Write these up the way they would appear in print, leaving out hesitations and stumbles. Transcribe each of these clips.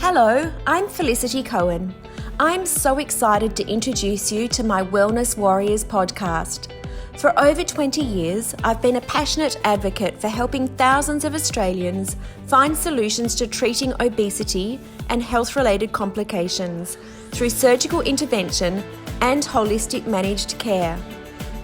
Hello, I'm Felicity Cohen. I'm so excited to introduce you to my Wellness Warriors podcast. For over 20 years, I've been a passionate advocate for helping thousands of Australians find solutions to treating obesity and health-related complications through surgical intervention and holistic managed care.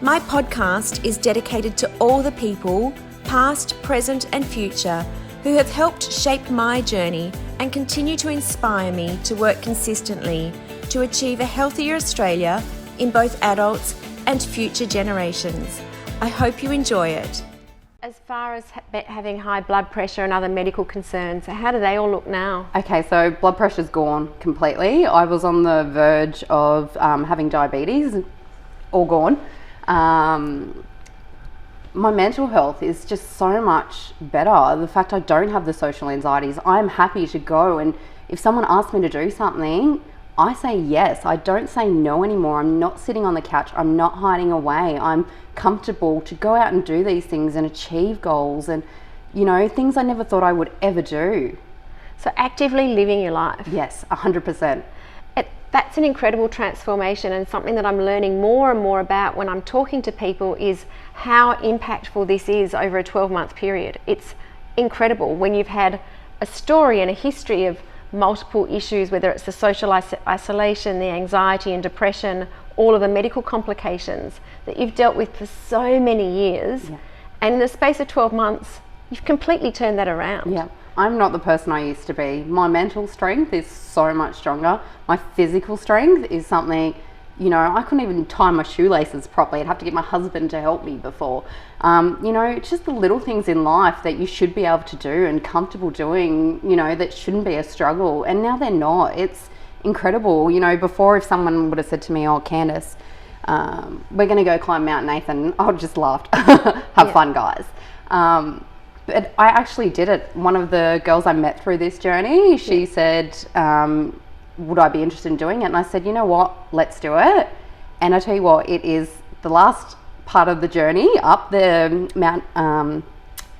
My podcast is dedicated to all the people, past, present and future, who have helped shape my journey and continue to inspire me to work consistently to achieve a healthier Australia in both adults and future generations. I hope you enjoy it. As far as having high blood pressure and other medical concerns, how do they all look now? Okay, so blood pressure's gone completely. I was on the verge of having diabetes, all gone. My mental health is just so much better. The fact I don't have the social anxieties, I'm happy to go, and if someone asks me to do something, I say yes. I don't say no anymore. I'm not sitting on the couch. I'm not hiding away. I'm comfortable to go out and do these things and achieve goals and, you know, things I never thought I would ever do. So actively living your life. Yes, 100%. That's an incredible transformation, and something that I'm learning more and more about when I'm talking to people is how impactful this is over a 12-month period. It's incredible when you've had a story and a history of multiple issues, whether it's the social isolation, the anxiety and depression, all of the medical complications that you've dealt with for so many years. Yeah. And in the space of 12 months, you've completely turned that around. Yeah. I'm not the person I used to be. My mental strength is so much stronger. My physical strength is something, you know, I couldn't even tie my shoelaces properly. I'd have to get my husband to help me before. You know, it's just the little things in life that you should be able to do and comfortable doing, you know, that shouldn't be a struggle. And now they're not. It's incredible. You know, before if someone would have said to me, oh, Candice, we're going to go climb Mount Nathan, I would have just laughed. Have fun, guys. But I actually did it. One of the girls I met through this journey, she said, would I be interested in doing it? And I said, you know what, let's do it. And I tell you what, it is the last part of the journey up the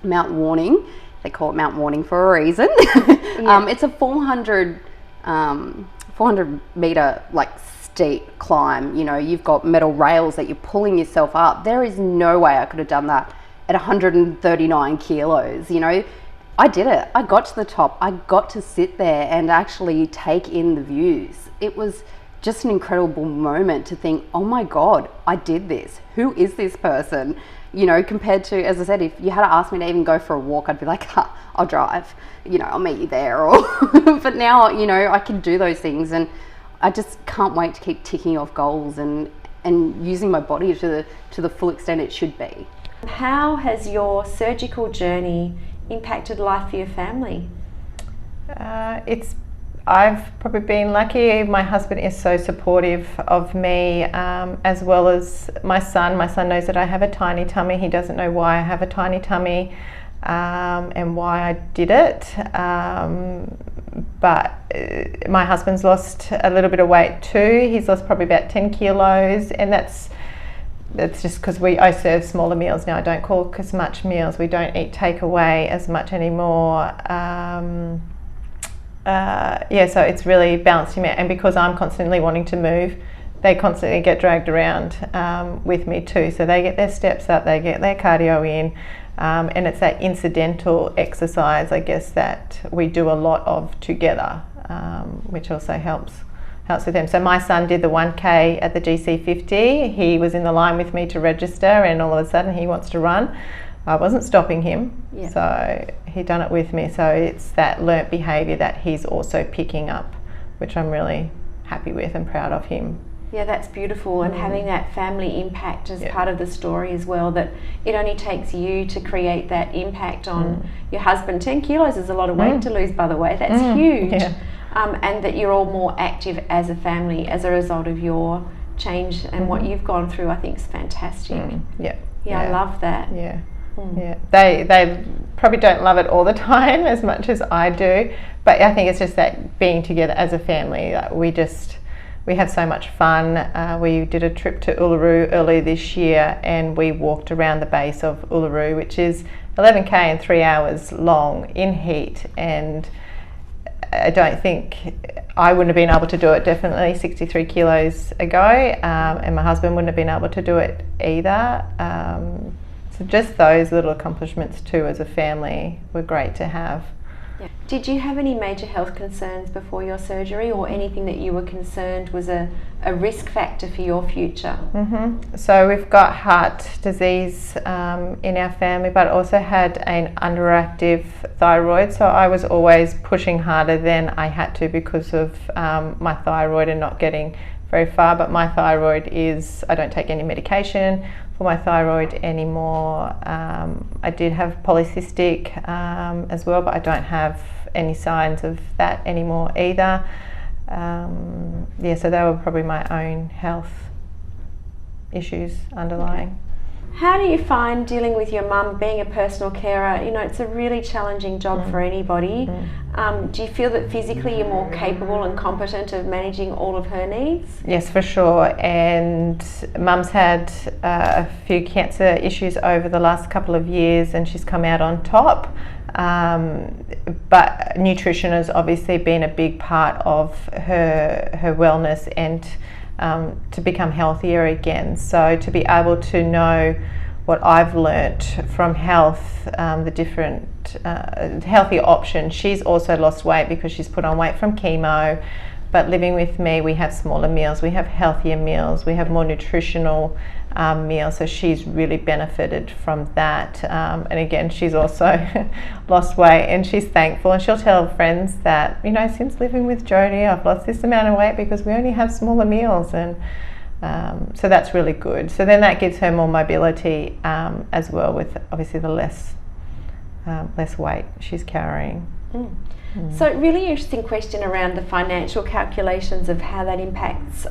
Mount Warning. They call it Mount Warning for a reason. It's a 400 meter like steep climb. You know, you've got metal rails that you're pulling yourself up. There is no way I could have done that at 139 kilos, you know. I did it. I got to the top. I got to sit there and actually take in the views. It was just an incredible moment to think, oh my God, I did this. Who is this person? You know, compared to, as I said, if you had asked me to even go for a walk, I'd be like, I'll drive, you know, I'll meet you there. Or but now, you know, I can do those things, and I just can't wait to keep ticking off goals and using my body to the full extent it should be. How has your surgical journey impacted life for your family? I've probably been lucky. My husband is so supportive of me, as well as my son. My son knows that I have a tiny tummy. He doesn't know why I have a tiny tummy and why I did it. But my husband's lost a little bit of weight too. He's lost probably about 10 kilos, and that's just because I serve smaller meals now. I don't cook as much meals. We don't eat takeaway as much anymore. So it's really balanced him out. And because I'm constantly wanting to move, they constantly get dragged around with me too. So they get their steps up, they get their cardio in, and it's that incidental exercise, I guess, that we do a lot of together, which also helps with them. So my son did the 1K at the GC50. He was in the line with me to register, and all of a sudden he wants to run. I wasn't stopping him, so he done it with me. So it's that learnt behaviour that he's also picking up, which I'm really happy with and proud of him. Yeah, that's beautiful, and having that family impact as part of the story as well, that it only takes you to create that impact on your husband. 10 kilos is a lot of weight to lose, by the way. That's huge. Yeah. And that you're all more active as a family as a result of your change and what you've gone through, I think is fantastic. Yeah, I love that. Yeah, they probably don't love it all the time as much as I do, but I think it's just that being together as a family, we have so much fun. We did a trip to Uluru earlier this year, and we walked around the base of Uluru, which is 11K and 3 hours long in heat, and I don't think I wouldn't have been able to do it definitely 63 kilos ago, and my husband wouldn't have been able to do it either. So just those little accomplishments too as a family were great to have. Yeah. Did you have any major health concerns before your surgery, or anything that you were concerned was a risk factor for your future? So we've got heart disease in our family, but also had an underactive thyroid. So I was always pushing harder than I had to because of my thyroid and not getting very far. But my thyroid I don't take any medication for my thyroid anymore. I did have polycystic as well, but I don't have any signs of that anymore either. So they were probably my own health issues underlying. Okay. How do you find dealing with your mum, being a personal carer? It's a really challenging job for anybody. Do you feel that physically you're more capable and competent of managing all of her needs? Yes, for sure. And mum's had a few cancer issues over the last couple of years, and she's come out on top. But nutrition has obviously been a big part of her wellness and to become healthier again. So to be able to know what I've learnt from health, the different healthy options. She's also lost weight because she's put on weight from chemo, but living with me, we have smaller meals, we have healthier meals, we have more nutritional meals, so she's really benefited from that. And again, she's also lost weight, and she's thankful, and she'll tell friends that, since living with Jodie, I've lost this amount of weight because we only have smaller meals, and so that's really good. So then that gives her more mobility as well, with obviously the less weight she's carrying. So really interesting question around the financial calculations of how that impacts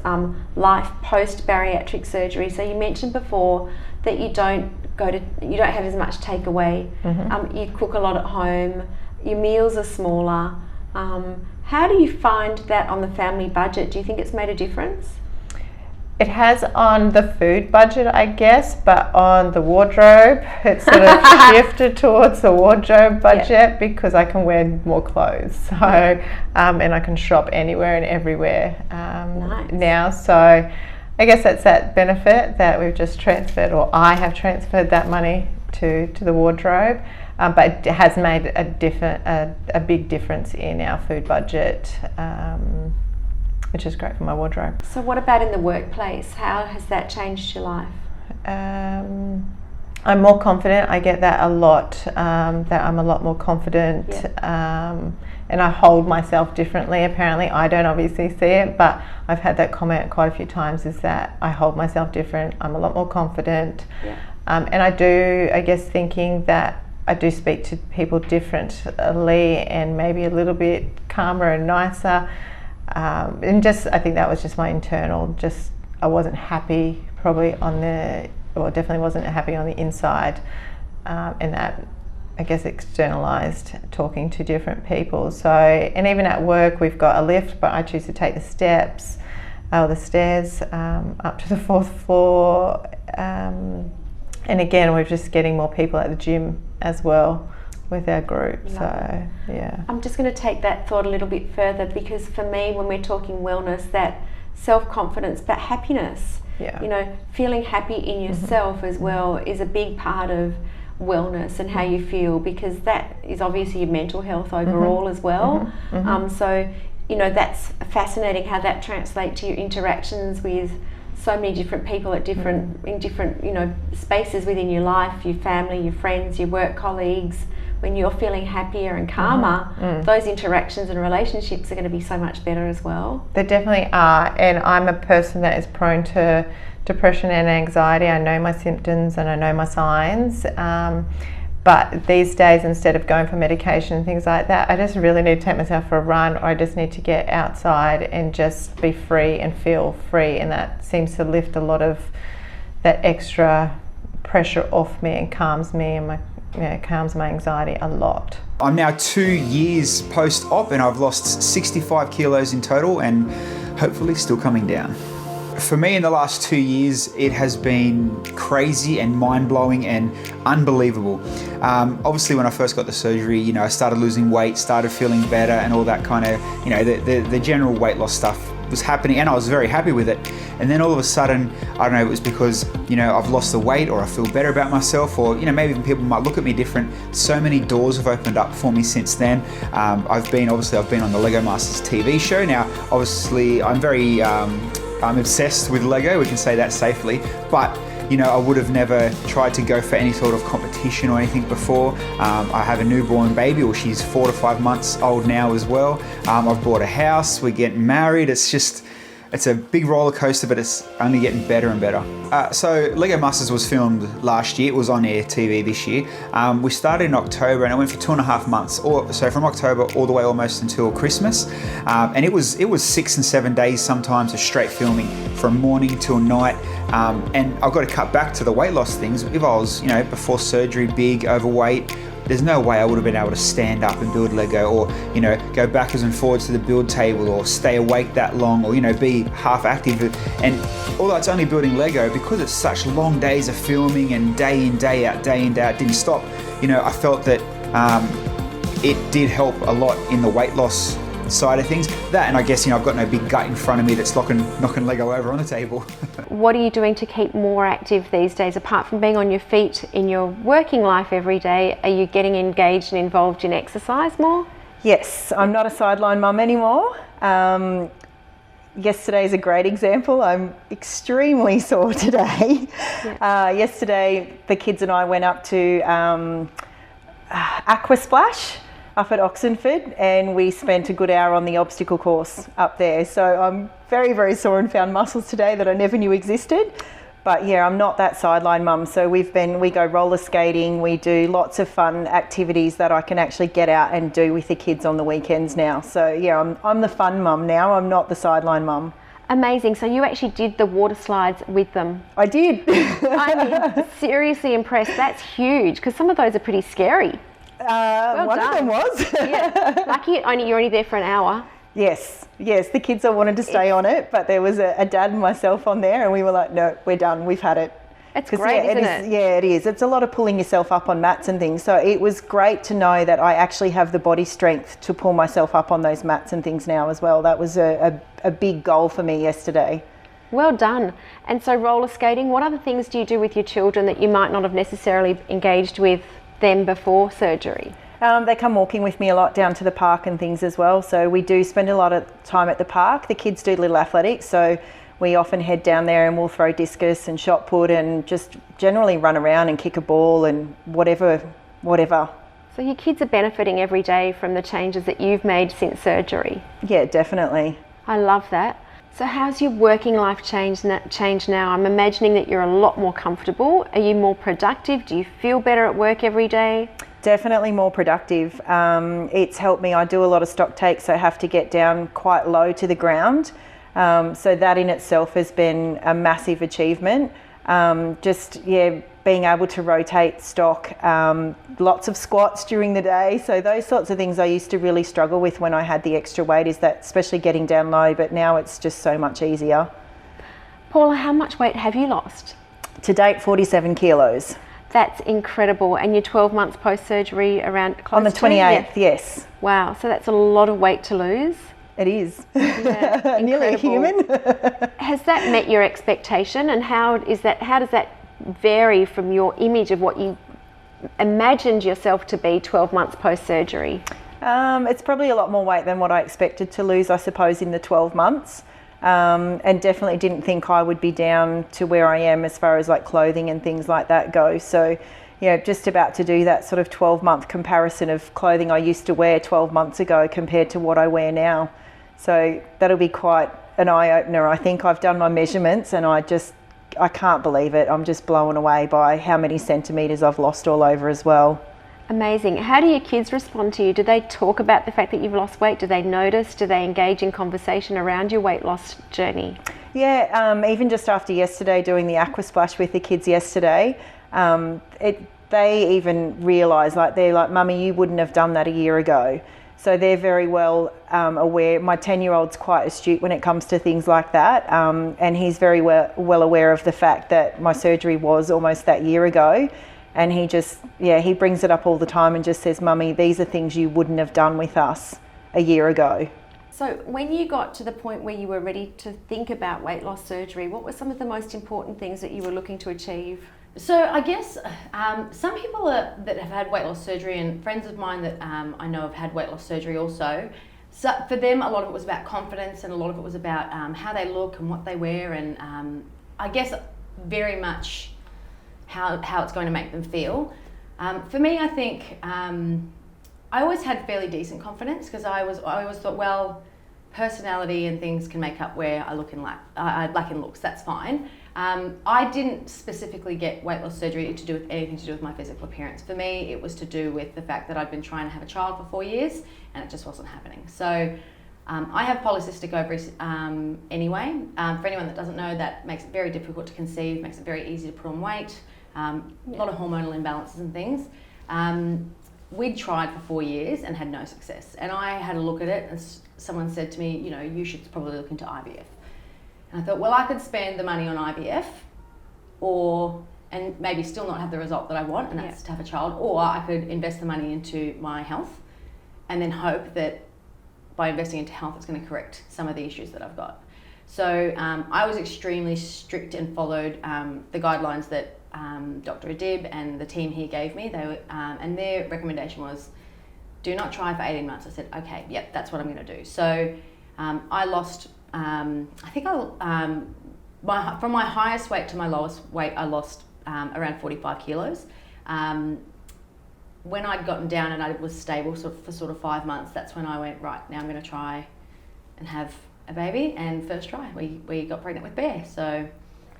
life post bariatric surgery. So you mentioned before that you don't have as much takeaway. You cook a lot at home. Your meals are smaller. How do you find that on the family budget? Do you think it's made a difference? It has on the food budget, I guess, but on the wardrobe, it's sort of shifted towards the wardrobe budget because I can wear more clothes. So, and I can shop anywhere and everywhere now. So I guess that's that benefit that we've just transferred, or I have transferred that money to the wardrobe. But it has made a big difference in our food budget. Which is great for my wardrobe. So what about in the workplace? How has that changed your life? I'm more confident. I get that a lot, that I'm a lot more confident, and I hold myself differently. Apparently, I don't obviously see it, but I've had that comment quite a few times, is that I hold myself different. I'm a lot more confident. And I do, I guess, thinking that I do speak to people differently and maybe a little bit calmer and nicer. And I think that was just my internal, I wasn't happy probably definitely wasn't happy on the inside, and that, I guess, externalized talking to different people. So, and even at work, we've got a lift, but I choose to take the stairs up to the 4th floor. And again, we're just getting more people at the gym as well with our group. So yeah, I'm just going to take that thought a little bit further, because for me, when we're talking wellness, that self-confidence but happiness, feeling happy in yourself as well is a big part of wellness and how you feel, because that is obviously your mental health overall as well. So that's fascinating how that translates to your interactions with so many different people at in different spaces within your life, your family, your friends, your work colleagues. When you're feeling happier and calmer, those interactions and relationships are going to be so much better as well. They definitely are. And I'm a person that is prone to depression and anxiety. I know my symptoms and I know my signs. But these days, instead of going for medication and things like that, I just really need to take myself for a run, or I just need to get outside and just be free and feel free. And that seems to lift a lot of that extra pressure off me and calms me, and calms my anxiety a lot. I'm now 2 years post-op, and I've lost 65 kilos in total, and hopefully still coming down. For me, in the last 2 years, it has been crazy and mind-blowing and unbelievable. Obviously, when I first got the surgery, I started losing weight, started feeling better, and all that kind of, the general weight loss stuff was happening, and I was very happy with it. And then all of a sudden, I don't know, it was because, I've lost the weight, or I feel better about myself, or, maybe even people might look at me different. So many doors have opened up for me since then. I've been on the Lego Masters TV show. Now, obviously, I'm obsessed with Lego, we can say that safely, but I would have never tried to go for any sort of competition or anything before. I have a newborn baby, or she's 4 to 5 months old now as well. I've bought a house, we're getting married. It's a big roller coaster, but it's only getting better and better. So Lego Masters was filmed last year. It was on air TV this year. We started in October, and it went for 2.5 months. So from October all the way almost until Christmas. And it was 6 and 7 days sometimes of straight filming from morning till night. And I've got to cut back to the weight loss things. If I was, before surgery, big, overweight, there's no way I would have been able to stand up and build Lego, or go backwards and forwards to the build table, or stay awake that long, or be half active. And although it's only building Lego, because it's such long days of filming and day in, day out, didn't stop, I felt that it did help a lot in the weight loss side of things. That, and I guess I've got no big gut in front of me that's knocking Lego over on the table. What are you doing to keep more active these days? Apart from being on your feet in your working life every day, are you getting engaged and involved in exercise more? Yes, I'm not a sideline mum anymore. Yesterday is a great example. I'm extremely sore today. Yeah. Yesterday, the kids and I went up to Aqua Splash up at Oxenford, and we spent a good hour on the obstacle course up there. So I'm very, very sore and found muscles today that I never knew existed. But yeah, I'm not that sideline mum. So we go roller skating, we do lots of fun activities that I can actually get out and do with the kids on the weekends now. So yeah, I'm the fun mum now, I'm not the sideline mum. Amazing. So you actually did the water slides with them? I did. I'm seriously impressed. That's huge, because some of those are pretty scary. One of them was. Yeah. Lucky you're only there for an hour. Yes, the kids all wanted to stay on it, but there was a dad and myself on there, and we were like, no, we're done, we've had it. It's great, isn't it? Yeah, it is. It's a lot of pulling yourself up on mats and things, so it was great to know that I actually have the body strength to pull myself up on those mats and things now as well. That was a big goal for me yesterday. Well done. And so roller skating, what other things do you do with your children that you might not have necessarily engaged with them before surgery? They come walking with me a lot down to the park and things as well, so we do spend a lot of time at the park. The kids do little athletics, so we often head down there and we'll throw discus and shot put and just generally run around and kick a ball and whatever. So your kids are benefiting every day from the changes that you've made since surgery? Yeah, definitely. I love that. So how's your working life changed now? I'm imagining that you're a lot more comfortable. Are you more productive? Do you feel better at work every day? Definitely more productive. It's helped me. I do a lot of stock takes, so I have to get down quite low to the ground. So that in itself has been a massive achievement. Being able to rotate stock, lots of squats during the day. So those sorts of things I used to really struggle with when I had the extra weight, is that especially getting down low, but now it's just so much easier. Paula, how much weight have you lost? To date, 47 kilos. That's incredible. And you're 12 months post-surgery around close on the 28th, yeah. Yes. Wow, so that's a lot of weight to lose. It is. Yeah, nearly a human. Has that met your expectation, and how does that vary from your image of what you imagined yourself to be 12 months post-surgery? It's probably a lot more weight than what I expected to lose, I suppose, in the 12 months. And definitely didn't think I would be down to where I am as far as like clothing and things like that go. So, just about to do that sort of 12-month comparison of clothing I used to wear 12 months ago compared to what I wear now. So that'll be quite an eye-opener. I think I've done my measurements and I can't believe it. I'm just blown away by how many centimetres I've lost all over as well. Amazing. How do your kids respond to you? Do they talk about the fact that you've lost weight? Do they notice? Do they engage in conversation around your weight loss journey? Yeah, even just after yesterday doing the aqua splash with the kids yesterday, they even realise, they're like, Mummy, you wouldn't have done that a year ago. So they're very well aware. My 10-year-old's quite astute when it comes to things like that, and he's very well aware of the fact that my surgery was almost that year ago. And he just, he brings it up all the time and just says, "Mummy, these are things you wouldn't have done with us a year ago." So when you got to the point where you were ready to think about weight loss surgery, what were some of the most important things that you were looking to achieve? So I guess some people that have had weight loss surgery, and friends of mine that I know have had weight loss surgery also, so for them a lot of it was about confidence, and a lot of it was about how they look and what they wear, and I guess very much how it's going to make them feel. For me, I think I always had fairly decent confidence, because I always thought, well, personality and things can make up where I lack in looks. That's fine. I didn't specifically get weight loss surgery to do with anything to do with my physical appearance. For me, it was to do with the fact that I'd been trying to have a child for 4 years and it just wasn't happening. So I have polycystic ovaries anyway. For anyone that doesn't know, that makes it very difficult to conceive, makes it very easy to put on weight, a lot of hormonal imbalances and things. We'd tried for 4 years and had no success. And I had a look at it, and someone said to me, you should probably look into IVF. And I thought, well, I could spend the money on IVF and maybe still not have the result that I want, and that's to have a child, or I could invest the money into my health and then hope that by investing into health, it's going to correct some of the issues that I've got. So I was extremely strict and followed the guidelines that Dr. Adib and the team here gave me. And their recommendation was, do not try for 18 months. I said, okay, yep, that's what I'm going to do. So I lost, from my highest weight to my lowest weight, I lost around 45 kilos. When I'd gotten down and I was stable for sort of 5 months, that's when I went, right, now I'm going to try and have a baby. And first try, we got pregnant with Bear. So,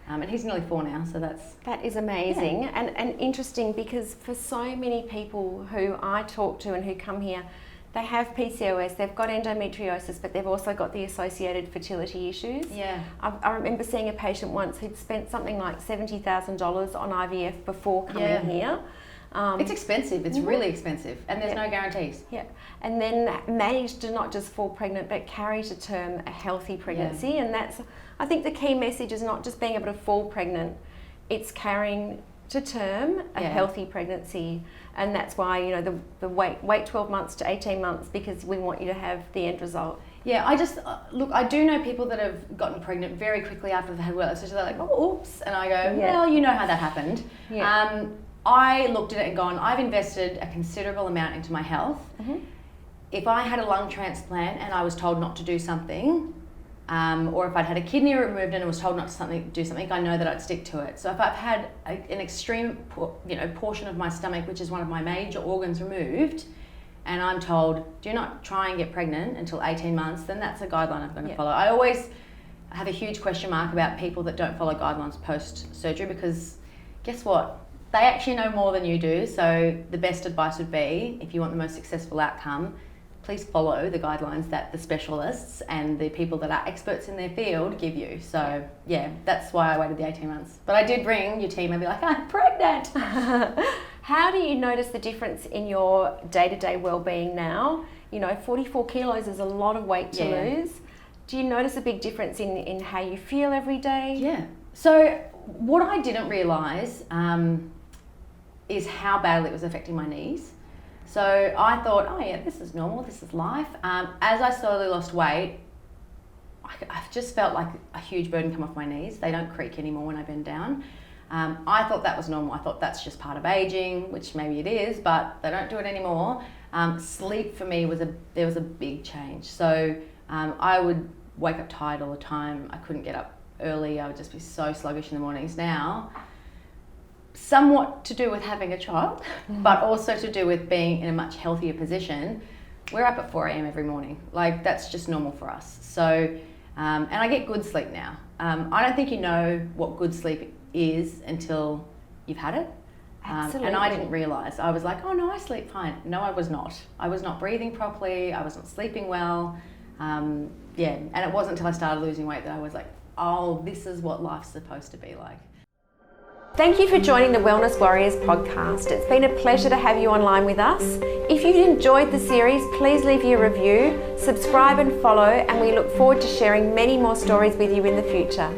and he's nearly 4 now, so that is amazing. And interesting, because for so many people who I talk to and who come here, they have PCOS, they've got endometriosis, but they've also got the associated fertility issues. Yeah. I remember seeing a patient once who'd spent something like $70,000 on IVF before coming here. It's expensive, it's really expensive, and there's no guarantees. Yeah, and then managed to not just fall pregnant, but carry to term a healthy pregnancy. And that's, I think the key message is not just being able to fall pregnant, it's carrying to term a healthy pregnancy. And that's why, the wait 12 months to 18 months, because we want you to have the end result. Yeah, I just, look, I do know people that have gotten pregnant very quickly after they've had WLSA, so they're like, oh, oops, and I go, well, you know how that happened. Yeah. I looked at it and gone, I've invested a considerable amount into my health. Mm-hmm. If I had a lung transplant and I was told not to do something, or if I'd had a kidney removed and I was told not to do something, I know that I'd stick to it. So if I've had an extreme portion of my stomach, which is one of my major organs, removed, and I'm told, do not try and get pregnant until 18 months, then that's a guideline I'm going to follow. I always have a huge question mark about people that don't follow guidelines post-surgery, because guess what? They actually know more than you do. So the best advice would be, if you want the most successful outcome, please follow the guidelines that the specialists and the people that are experts in their field give you. So that's why I waited the 18 months. But I did ring your team and be like, I'm pregnant. How do you notice the difference in your day-to-day well-being now? 44 kilos is a lot of weight to lose. Do you notice a big difference in how you feel every day? Yeah. So what I didn't realise is how badly it was affecting my knees. So I thought, oh yeah, this is normal, this is life. As I slowly lost weight, I just felt like a huge burden come off my knees. They don't creak anymore when I bend down. I thought that was normal. I thought that's just part of aging, which maybe it is, but they don't do it anymore. Sleep for me there was a big change. So I would wake up tired all the time. I couldn't get up early. I would just be so sluggish in the mornings. Now, somewhat to do with having a child, but also to do with being in a much healthier position. We're up at 4 a.m. every morning. Like, that's just normal for us. So, and I get good sleep now. I don't think you know what good sleep is until you've had it. Absolutely. And I didn't realise. I was like, oh no, I sleep fine. No, I was not. I was not breathing properly. I was not sleeping well. And it wasn't until I started losing weight that I was like, oh, this is what life's supposed to be like. Thank you for joining the Wellness Warriors podcast. It's been a pleasure to have you online with us. If you enjoyed the series, please leave your review, subscribe and follow, and we look forward to sharing many more stories with you in the future.